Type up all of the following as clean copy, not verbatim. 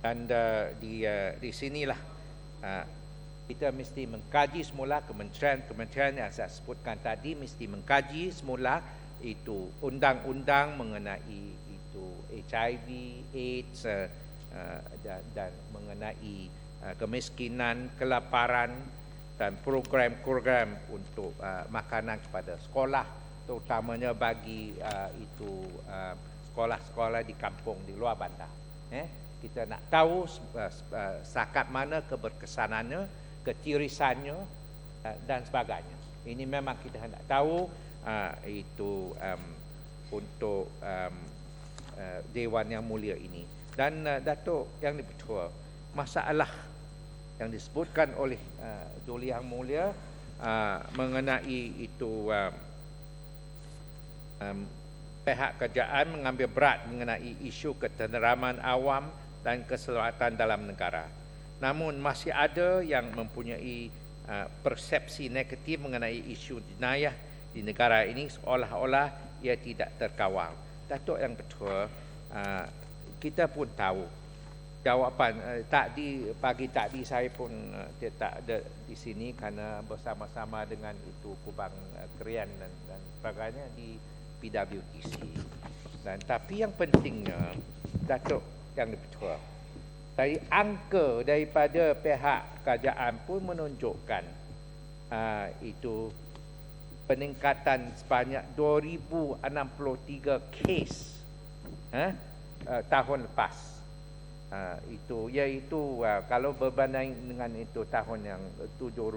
Dan di sinilah kita mesti mengkaji semula kementerian yang saya sebutkan tadi mesti mengkaji semula itu undang-undang mengenai itu HIV, AIDS dan mengenai kemiskinan, kelaparan dan program-program untuk makanan kepada sekolah, terutamanya bagi itu sekolah-sekolah di kampung di luar bandar. Kita nak tahu setakat mana keberkesanannya, ketirisannya dan sebagainya. Ini memang kita hendak tahu itu untuk Dewan Yang Mulia ini. Dan Datuk Yang Dipertua, masalah yang disebutkan oleh Duli Yang Mulia mengenai itu pihak kerajaan mengambil berat mengenai isu ketenteraman awam dan keselamatan dalam negara. Namun masih ada yang mempunyai persepsi negatif mengenai isu jenayah di negara ini seolah-olah ia tidak terkawal. Datuk Yang Bertua, kita pun tahu jawapan pagi tadi saya pun tak ada di sini kerana bersama-sama dengan itu Kubang Krian dan sebagainya di PWTC. Dan tapi yang pentingnya Datuk Yang Dipertua, dari angka daripada pihak kerajaan pun menunjukkan itu peningkatan sebanyak 2063 kes tahun lepas. Itu iaitu kalau berbanding dengan itu tahun yang 2007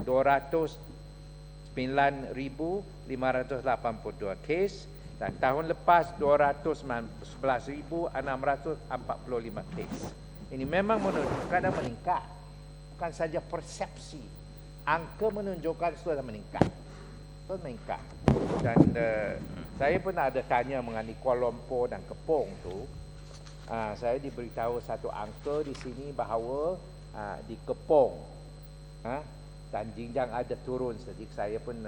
209,582 kes dan tahun lepas 211,645 kes. Ini memang menunjukkan dan meningkat. Bukan saja persepsi, angka menunjukkan sudah meningkat. Sudah meningkat. Dan saya pernah ada tanya mengenai Kuala Lumpur dan Kepong tu. Saya diberitahu satu angka di sini bahawa di Kepong dan jinjang ada turun sedikit. Saya pun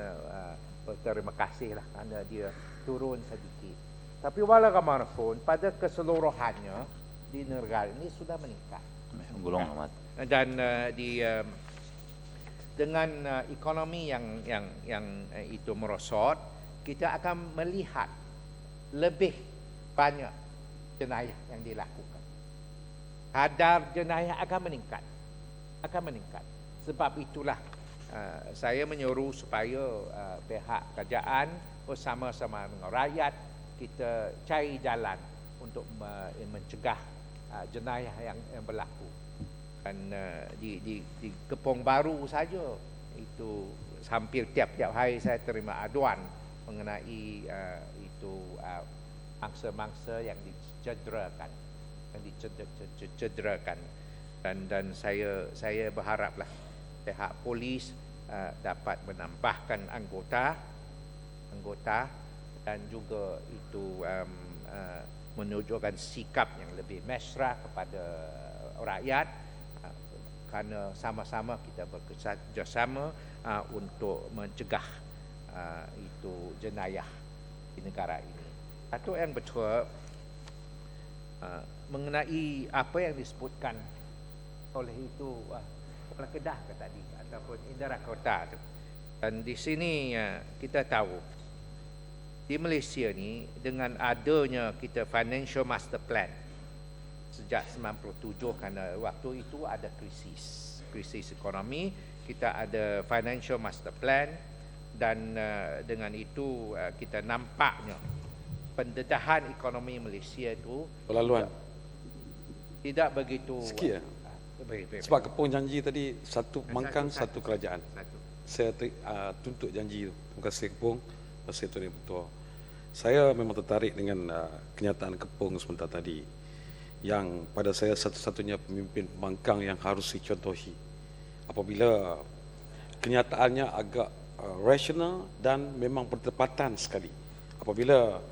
berterima kasih lah kerana dia turun sedikit. Tapi walaupun pada keseluruhannya di negara ini sudah meningkat. Dan dengan ekonomi yang itu merosot, kita akan melihat lebih banyak jenayah yang dilakukan. Kadar jenayah akan meningkat. Sebab itulah saya menyuruh supaya pihak kerajaan bersama-sama dengan rakyat kita cari jalan untuk mencegah jenayah yang berlaku. Dan di Kepong Baru saja itu hampir tiap-tiap hari saya terima aduan mengenai itu mangsa-mangsa yang dicederakan, dan saya berharaplah pihak polis dapat menambahkan anggota dan juga itu menunjukkan sikap yang lebih mesra kepada rakyat, kerana sama-sama kita bekerjasama untuk mencegah itu jenayah di negara ini. Datuk Yang Bertua, mengenai apa yang disebutkan oleh itu Kepala Kedah ke tadi ataupun Indera Kota tu. Dan di sini kita tahu di Malaysia ni dengan adanya kita Financial Master Plan sejak 97, kerana waktu itu ada krisis ekonomi, kita ada Financial Master Plan, dan dengan itu kita nampaknya pendedahan ekonomi Malaysia itu tidak begitu sikit sebab Kepong janji tadi satu mangkang satu kerajaan. Saya tuntut janji itu. Terima kasih Kepong, terima kasih Tuan Yang Bertua. Saya memang tertarik dengan kenyataan Kepong sebentar tadi, yang pada saya satu-satunya pemimpin pembangkang yang harus dicontohi apabila kenyataannya agak rasional dan memang bertepatan sekali. Apabila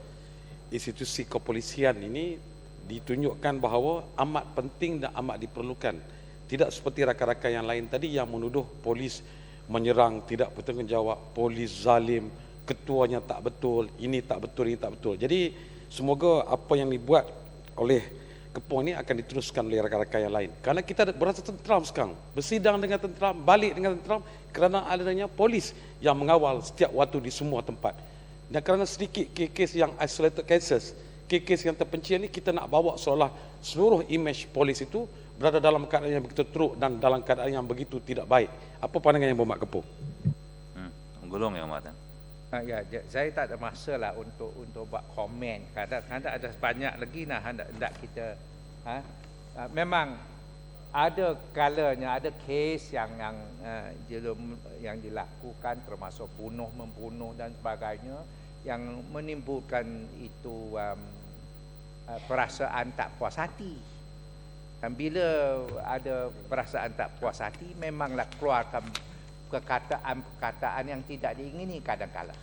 institusi kepolisian ini ditunjukkan bahawa amat penting dan amat diperlukan, tidak seperti rakan-rakan yang lain tadi yang menuduh polis menyerang tidak bertanggungjawab, polis zalim, ketuanya tak betul, ini tak betul, ini tak betul. Jadi semoga apa yang dibuat oleh Kepong ini akan diteruskan oleh rakan-rakan yang lain. Karena kita berasa tentram sekarang. Bersidang dengan tentram, balik dengan tentram kerana adanya polis yang mengawal setiap waktu di semua tempat. Dan kerana sedikit kes yang isolated cases, kes yang terpencil ini, kita nak bawa seolah seluruh image polis itu berada dalam keadaan yang begitu teruk dan dalam keadaan yang begitu tidak baik. Apa pandangan yang Berhormat Kepong? Gulung Yang Hormat. Ya, saya tak ada masa lah untuk buat komen. Kadang-kadang ada banyak lagi hendak kita. Memang ada kalanya ada kes yang dilakukan, termasuk membunuh dan sebagainya, yang menimbulkan itu perasaan tak puas hati. Dan bila ada perasaan tak puas hati, memanglah keluarkan perkataan yang tidak diingini kadang-kala.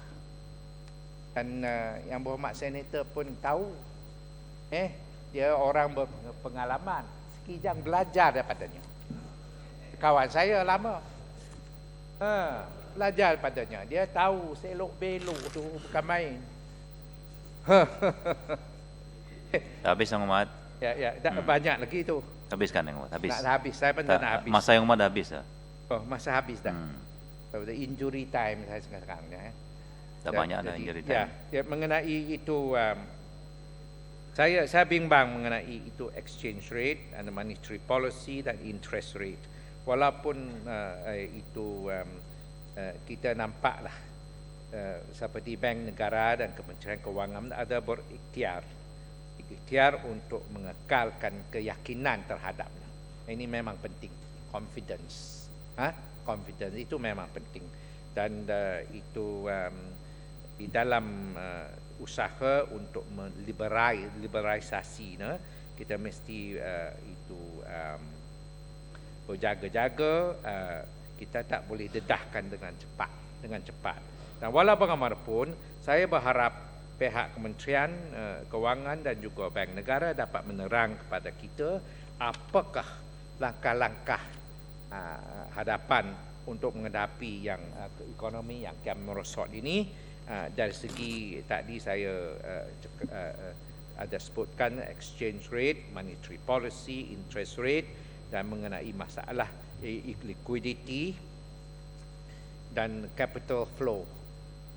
Dan Yang Berhormat Senator pun tahu, dia orang berpengalaman, sekijang belajar daripadanya. Kawan saya lama, belajar daripadanya. Dia tahu selok belok tu bukan main. Habis Yang Hormat. Ya, banyak lagi tu. Habiskan Yang Hormat. Habis. Nak habis, saya pun tak nak habis. Masa Yang Hormat dah habis dah. Oh, masa habis dah. Injury time saya sekarang ya. Tak banyak dah injury time. Ya, mengenai itu saya bimbang mengenai itu exchange rate and monetary policy dan interest rate. Walaupun kita nampaklah seperti Bank Negara dan Kementerian Kewangan ada berikhtiar untuk mengekalkan keyakinan terhadapnya. Ini memang penting, confidence. Confidence itu memang penting, dan itu di dalam usaha untuk liberalisasi, kita mesti itu berjaga-jaga. Kita tak boleh dedahkan dengan cepat. Dan walau bagaimanapun, saya berharap pihak Kementerian Kewangan dan juga Bank Negara dapat menerang kepada kita apakah langkah-langkah hadapan untuk menghadapi yang ekonomi yang kian merosot ini. Dari segi tadi saya ada sebutkan exchange rate, monetary policy, interest rate, dan mengenai masalah liquidity dan capital flow,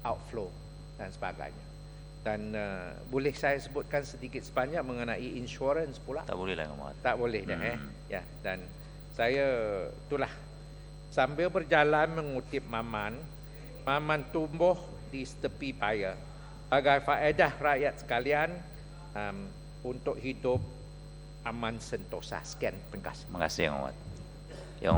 outflow dan sebagainya. Dan boleh saya sebutkan sedikit sebanyak mengenai insurans pula? Tak boleh lah Yang Hormat. Tak boleh dah ya. Dan saya itulah sambil berjalan mengutip Maman tumbuh di tepi paya. Agar faedah rakyat sekalian untuk hidup aman sentosa. Sekian, terima kasih. Terima kasih Yang Hormat. Yang Hormat